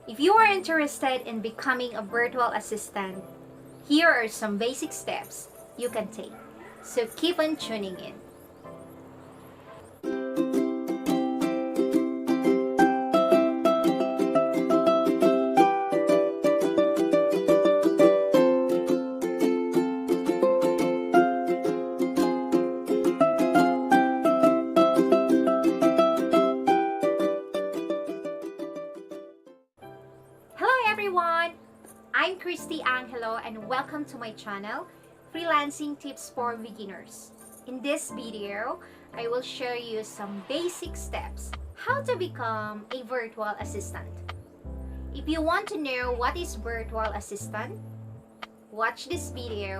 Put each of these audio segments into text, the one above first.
If you are interested in becoming a virtual assistant, here are some basic steps you can take. So keep on tuning in. Hello everyone! I'm Cristy Angelo and welcome to my channel, Freelancing Tips for Beginners. In this video, I will show you some basic steps how to become a virtual assistant. If you want to know what is virtual assistant, watch this video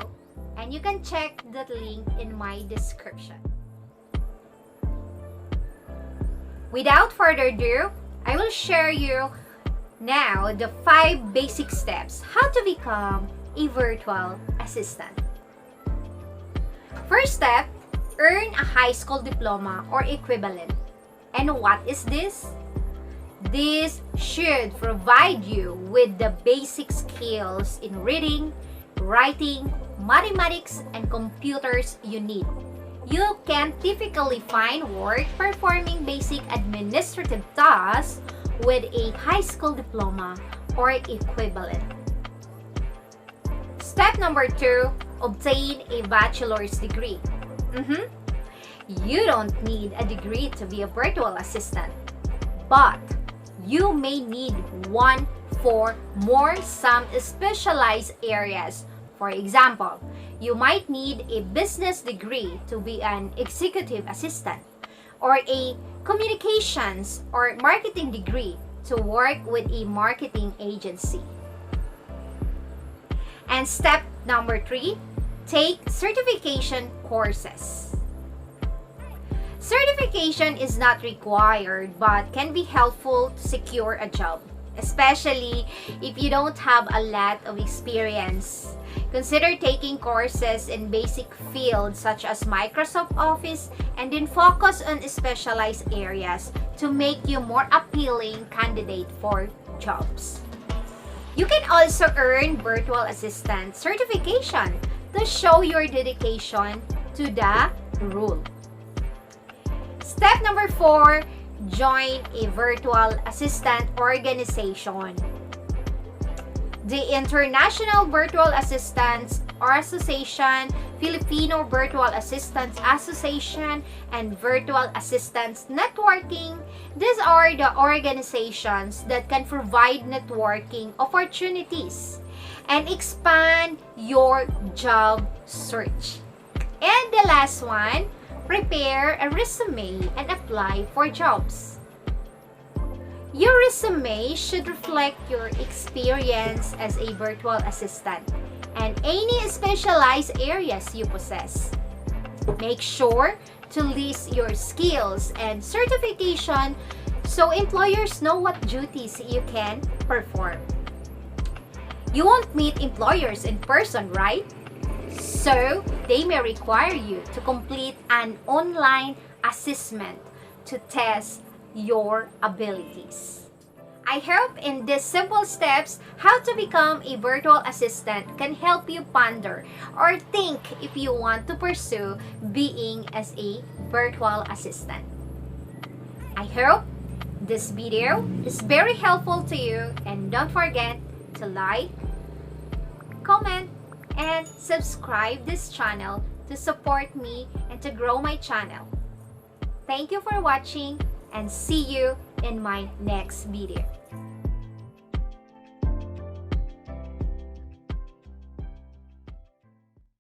and you can check the link in my description. Without further ado, I will share you now the 5 basic steps how to become a virtual assistant. First step, earn a high school diploma or equivalent. And what is this? This should provide you with the basic skills in reading, writing, mathematics, and computers you need. You can typically find work performing basic administrative tasks with a high school diploma or equivalent. Step number 2, obtain a bachelor's degree. You don't need a degree to be a virtual assistant, but you may need one for some specialized areas. For example, you might need a business degree to be an executive assistant, or a communications or marketing degree to work with a marketing agency. And step number 3, take certification courses. Certification is not required but can be helpful to secure a job, especially if you don't have a lot of experience. Consider taking courses in basic fields such as Microsoft Office and then focus on specialized areas to make you more appealing candidate for jobs. You can also earn virtual assistant certification to show your dedication to the role. Step number 4, join a virtual assistant organization. The International Virtual Assistants Association, Filipino Virtual Assistants Association, and Virtual Assistants Networking. These are the organizations that can provide networking opportunities and expand your job search. And the last one, prepare a resume and apply for jobs. Your resume should reflect your experience as a virtual assistant and any specialized areas you possess. Make sure to list your skills and certification so employers know what duties you can perform. You won't meet employers in person, right? So they may require you to complete an online assessment to test your abilities. I hope in these simple steps how to become a virtual assistant can help you ponder or think if you want to pursue being as a virtual assistant. I hope this video is very helpful to you, and don't forget to like, comment, and subscribe this channel to support me and to grow my channel. Thank you for watching and see you in my next video.